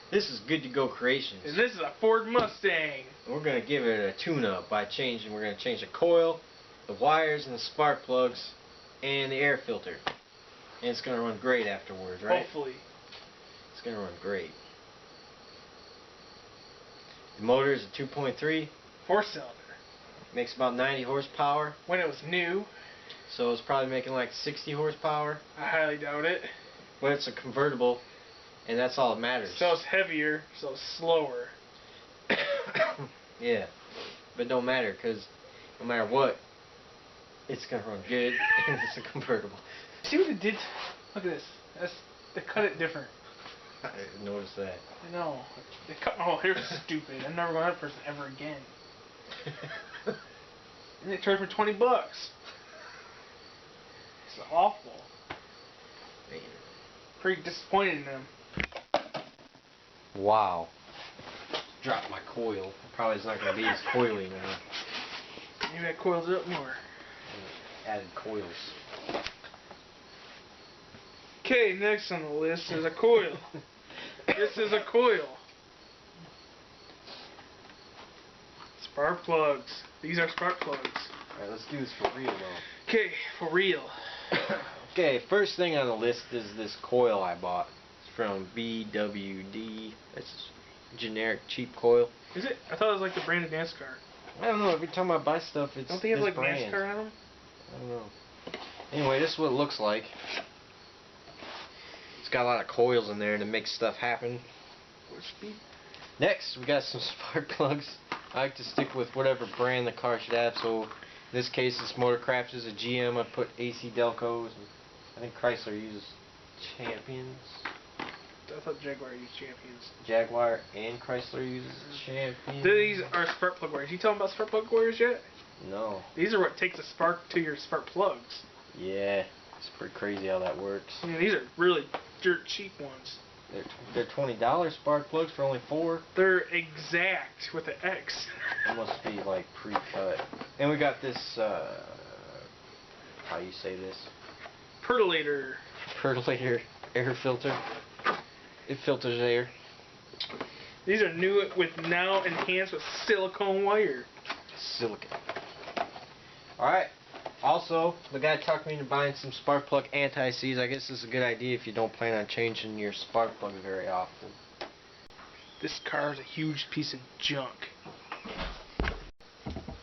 This is Good to Go Creations. And this is a Ford Mustang. We're going to give it a tune-up by changing. We're going to change the coil, the wires, and the spark plugs, and the air filter. And it's going to run great afterwards, right? Hopefully. It's going to run great. The motor is a 2.3. 4-cylinder. Makes about 90 horsepower. When it was new. So it's probably making like 60 horsepower. I highly doubt it. But it's a convertible, and that's all that matters. So it's heavier, so it's slower. Yeah, but it don't matter, because no matter what, it's going to run good, and it's a convertible. See what it did? Look at this. They cut it different. I didn't notice that. I know. They cut. Oh, they're stupid. I'm never going to that person ever again. And they charged me $20. It's awful. Man. Pretty disappointed in them. Wow. Dropped my coil. Probably is not going to be as coily now. Maybe that coils it up more. Added coils. Okay, next on the list is a coil. This is a coil. Spark plugs. These are spark plugs. Alright, let's do this for real though. Okay, for real. Okay, first thing on the list is this coil I bought. It's from BWD. It's a generic cheap coil. Is it? I thought it was like the brand of NASCAR. I don't know, every time I buy stuff it's Don't they have this like brand. NASCAR on them? I don't know. Anyway, this is what it looks like. It's got a lot of coils in there and it makes stuff happen. Next, we got some spark plugs. I like to stick with whatever brand the car should have, so in this case this Motorcraft is a GM. I put AC Delcos, and I think Chrysler uses Champions. I thought Jaguar used Champions. Jaguar and Chrysler uses Champions. These are spark plug wires. You tell them about spark plug wires yet? No. These are what takes the spark to your spark plugs. Yeah, it's pretty crazy how that works. Yeah, these are really dirt cheap ones. They're $20 spark plugs for only 4. They're exact with the X. It must be like pre-cut. And we got this, how you say this? Pertolator. Pertolator air filter. It filters air. These are new with now enhanced with silicone wire. Silicon. Alright. Also, the guy talked me into buying some spark plug anti-seize. I guess this is a good idea if you don't plan on changing your spark plug very often. This car is a huge piece of junk.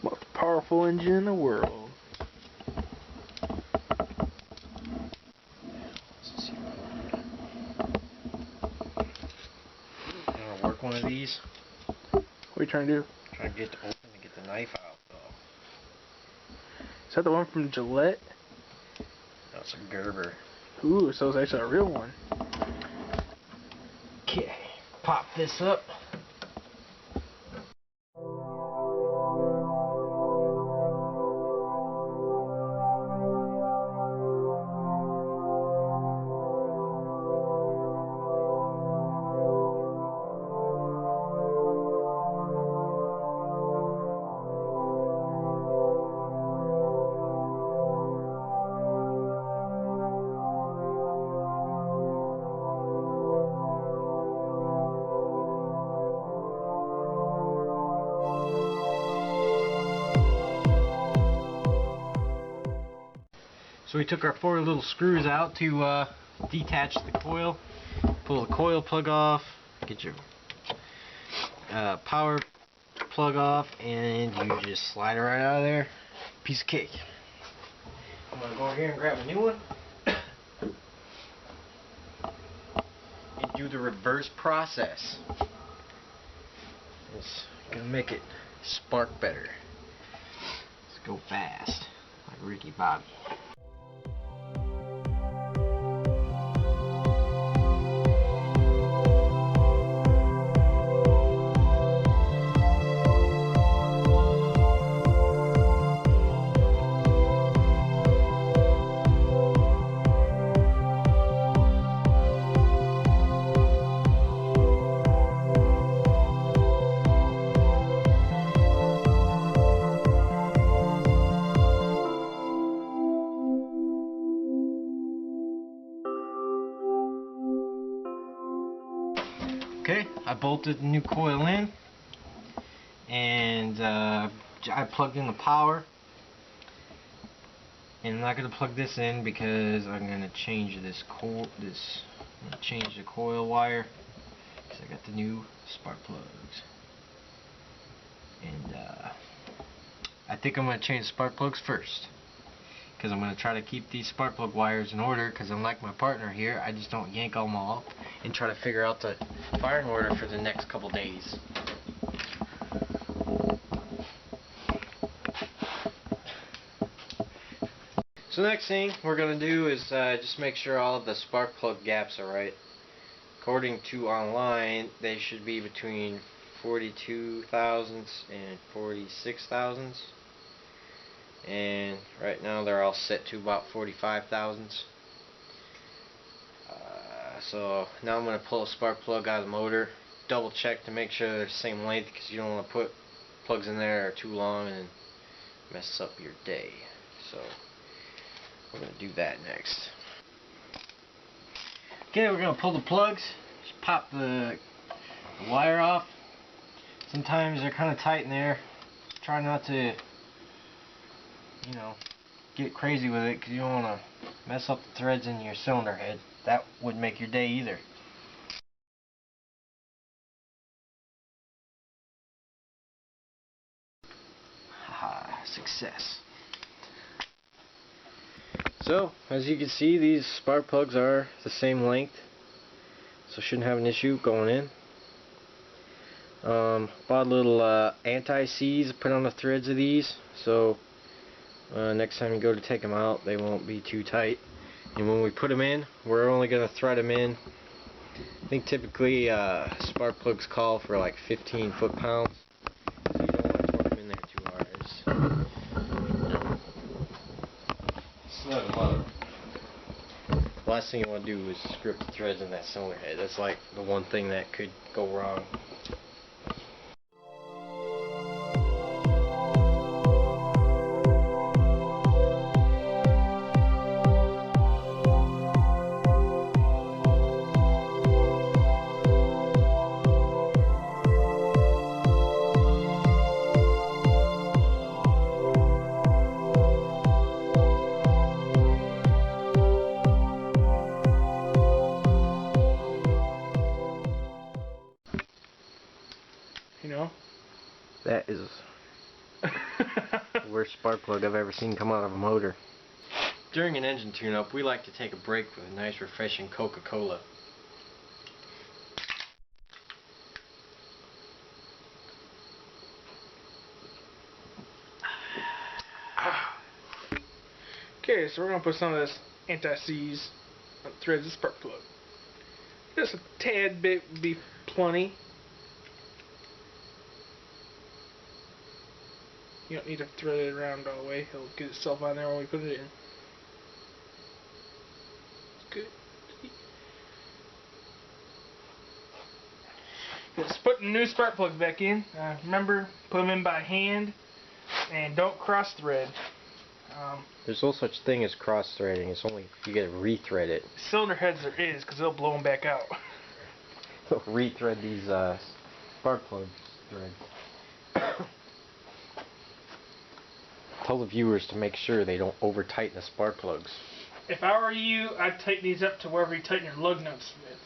Most powerful engine in the world. I'm gonna work one of these. What are you trying to do? Trying to get to open and get the knife out though. Is that the one from Gillette? That's a Gerber. Ooh, so it's actually a real one. Okay, pop this up. So we took our 4 little screws out to detach the coil. Pull the coil plug off, get your power plug off, and you just slide it right out of there. Piece of cake. I'm going to go over here and grab a new one. And do the reverse process. It's going to make it spark better. Let's go fast, like Ricky Bobby. Okay, I bolted the new coil in, and I plugged in the power. And I'm not going to plug this in because I'm going to change this coil. I'm going to change the coil wire because I got the new spark plugs. And I think I'm going to change the spark plugs first, because I'm going to try to keep these spark plug wires in order, because unlike my partner here, I just don't yank them all up and try to figure out the firing order for the next couple days. So next thing we're going to do is just make sure all of the spark plug gaps are right. According to online, they should be between 42 thousandths and 46 thousandths. And right now they're all set to about 45 thousandths. So now I'm going to pull a spark plug out of the motor, double check to make sure they're the same length, because you don't want to put plugs in there that are too long and mess up your day. So we're going to do that next. Okay, we're going to pull the plugs, just pop the wire off. Sometimes they're kind of tight in there. Try not to, you know, get crazy with it, because you don't want to mess up the threads in your cylinder head. That wouldn't make your day either. Haha, success. So, as you can see, these spark plugs are the same length, so shouldn't have an issue going in. Bought a little anti-seize, put on the threads of these, so next time you go to take them out, they won't be too tight. And when we put them in, we're only going to thread them in. I think typically spark plugs call for like 15 foot-pounds, so you don't want to torque them in there too hard. Just, you know, snug them up. The last thing you want to do is strip the threads in that cylinder head. That's like the one thing that could go wrong. You know? That is the worst spark plug I've ever seen come out of a motor. During an engine tune-up, we like to take a break with a nice refreshing Coca-Cola. Okay, so we're going to put some of this anti-seize on the threads of the spark plug. Just a tad bit would be plenty. You don't need to thread it around all the way. It'll get itself on there when we put it in. Good. Just put the new spark plugs back in. Remember, put them in by hand and don't cross thread. There's no such thing as cross threading. It's only if you get to rethread it. Cylinder heads there is, because they'll blow them back out. Rethread these spark plug threads. Tell the viewers to make sure they don't over tighten the spark plugs. If I were you, I'd tighten these up to wherever you tighten your lug nuts with.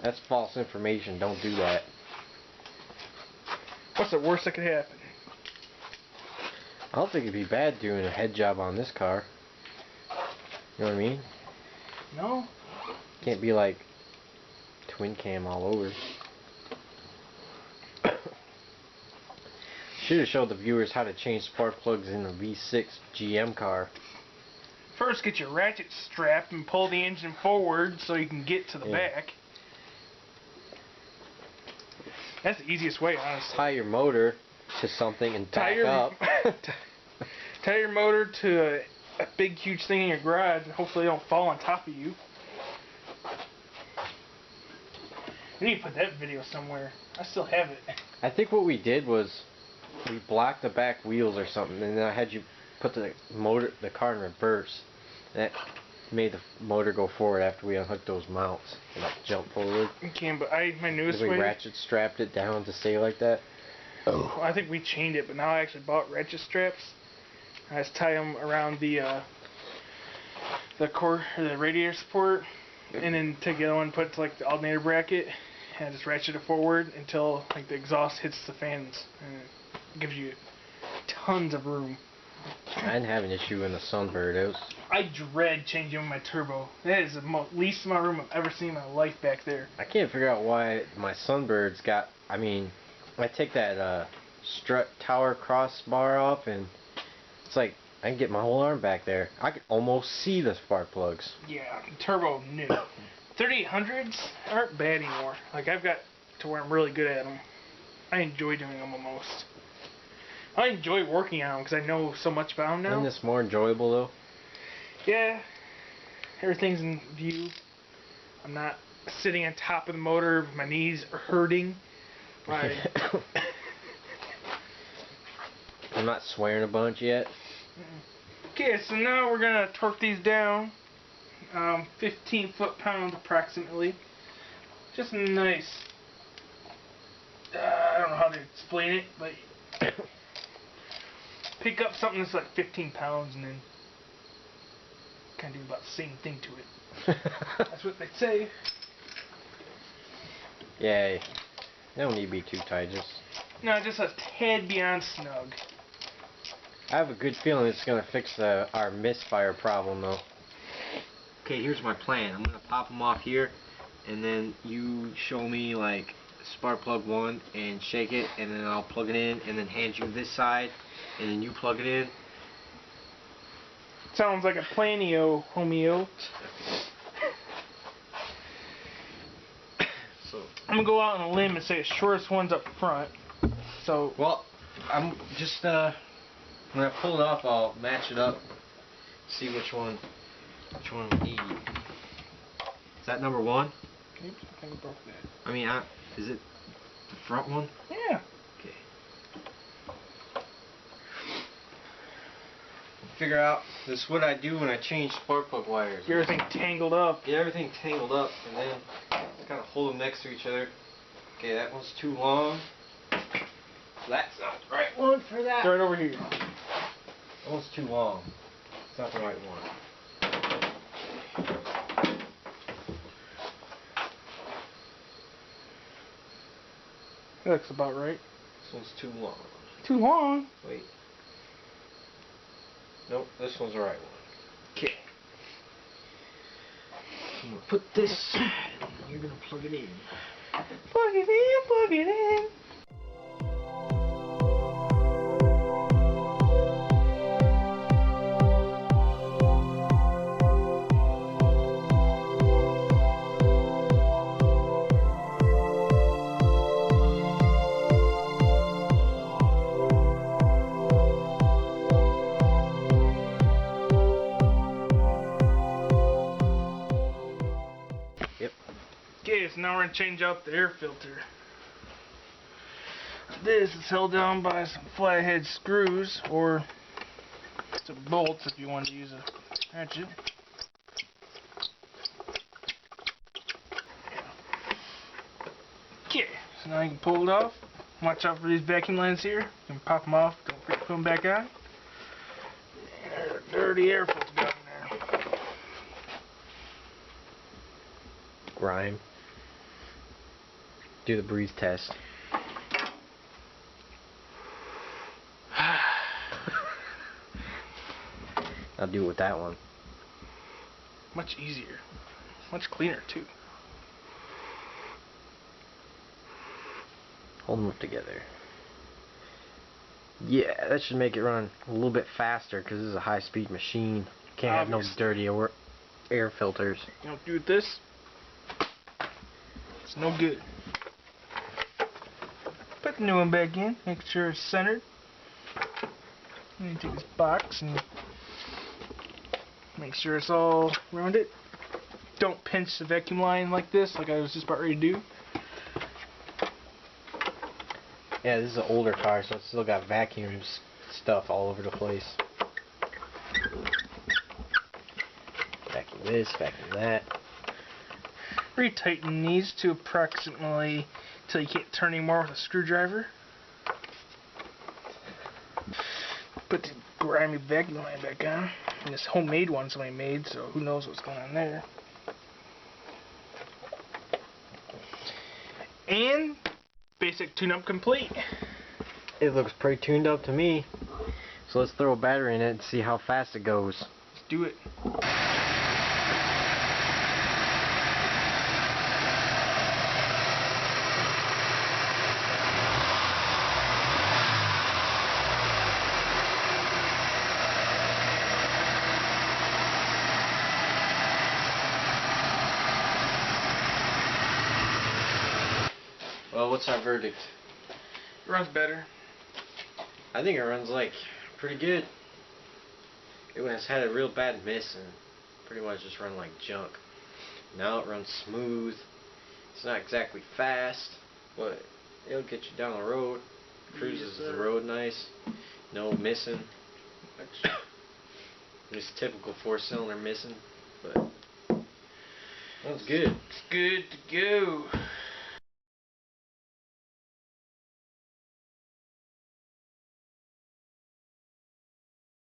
That's false information. Don't do that. What's the worst that could happen? I don't think it'd be bad doing a head job on this car. You know what I mean? No. Can't be like twin cam all over. Should have showed the viewers how to change spark plugs in a V6 GM car. First, get your ratchet strap and pull the engine forward so you can get to the back. That's the easiest way, honestly. Tie your motor to something and back up. Tie your motor to a big, huge thing in your garage and hopefully it don't fall on top of you. We need to put that video somewhere. I still have it. I think what we did was we blocked the back wheels or something, and then I had you put the car in reverse. And made the motor go forward after we unhooked those mounts. It like jumped forward. Okay, but my newest We way. ratchet strapped it down to stay like that. Well, I think we chained it, but now I actually bought ratchet straps. I just tie them around the core, or the radiator support, and then take the other one, put it to like the alternator bracket, and just ratchet it forward until like the exhaust hits the fans, and it gives you tons of room. I didn't have an issue in the Sunbird. I dread changing my turbo. That is the least amount of room I've ever seen in my life back there. I can't figure out why my Sunbird's got. I mean, I take that strut tower crossbar off, and it's like I can get my whole arm back there. I can almost see the spark plugs. Yeah, turbo new. 3800s aren't bad anymore. Like I've got to where I'm really good at them. I enjoy doing them almost. I enjoy working on them because I know so much about them now. Isn't this more enjoyable though? Yeah, everything's in view. I'm not sitting on top of the motor. My knees are hurting. I'm not swearing a bunch yet. Okay, so now we're gonna torque these down. 15 foot-pounds approximately. Just nice. I don't know how to explain it, but pick up something that's like 15 pounds and then kind of do about the same thing to it. That's what they say. Yeah, they don't need to be too tight. No, just a tad beyond snug. I have a good feeling it's gonna fix our misfire problem though. Okay, here's my plan. I'm gonna pop them off here, and then you show me like spark plug 1 and shake it, and then I'll plug it in, and then hand you this side, and then you plug it in. Sounds like a planio, homeo. So I'm gonna go out on a limb and say the shortest one's up front. So well, I'm just when I pull it off, I'll match it up, see which one we need. Is that number 1? oops, I think I broke that. I mean, is it the front one? Yeah. Okay. Figure out this is what I do when I change spark plug wires. Get everything tangled up. Get everything tangled up, and then kind of hold them next to each other. Okay, that one's too long. That's not the right one for that. Right over here. That one's too long. It's not the right one. That looks about right. This one's too long. Too long? Wait. Nope, this one's the right one. Okay. I'm gonna put this, and you're gonna plug it in. Plug it in, plug it in. Okay, so now we're going to change out the air filter. This is held down by some flathead screws or some bolts if you want to use a hatchet. Okay, so now you can pull it off. Watch out for these vacuum lines here. You can pop them off, don't forget to put them back on. There's a dirty air filter down there. Grime. Do the breathe test. I'll do it with that one. Much easier. Much cleaner too. Hold them up together. Yeah, that should make it run a little bit faster because this is a high-speed machine. Can't have no dirty air filters. You don't do with this, it's no good. Put the new one back in, make sure it's centered. And you take this box and make sure it's all around it. Don't pinch the vacuum line like this, like I was just about ready to do. Yeah, this is an older car, so it's still got vacuum stuff all over the place. Vacuum this, vacuum that. Retighten these to approximately till you can't turn anymore with a screwdriver. Put the grimy vacuum line back on. And this homemade one somebody made, so who knows what's going on there. And basic tune-up complete. It looks pretty tuned up to me. So let's throw a battery in it and see how fast it goes. Let's do it. Well, what's our verdict? It runs better. I think it runs like pretty good. It has had a real bad miss and pretty much just run like junk. Now it runs smooth. It's not exactly fast, but it'll get you down the road. Cruises the road nice. No missing. Just typical 4-cylinder missing, but that's good. It's good to go.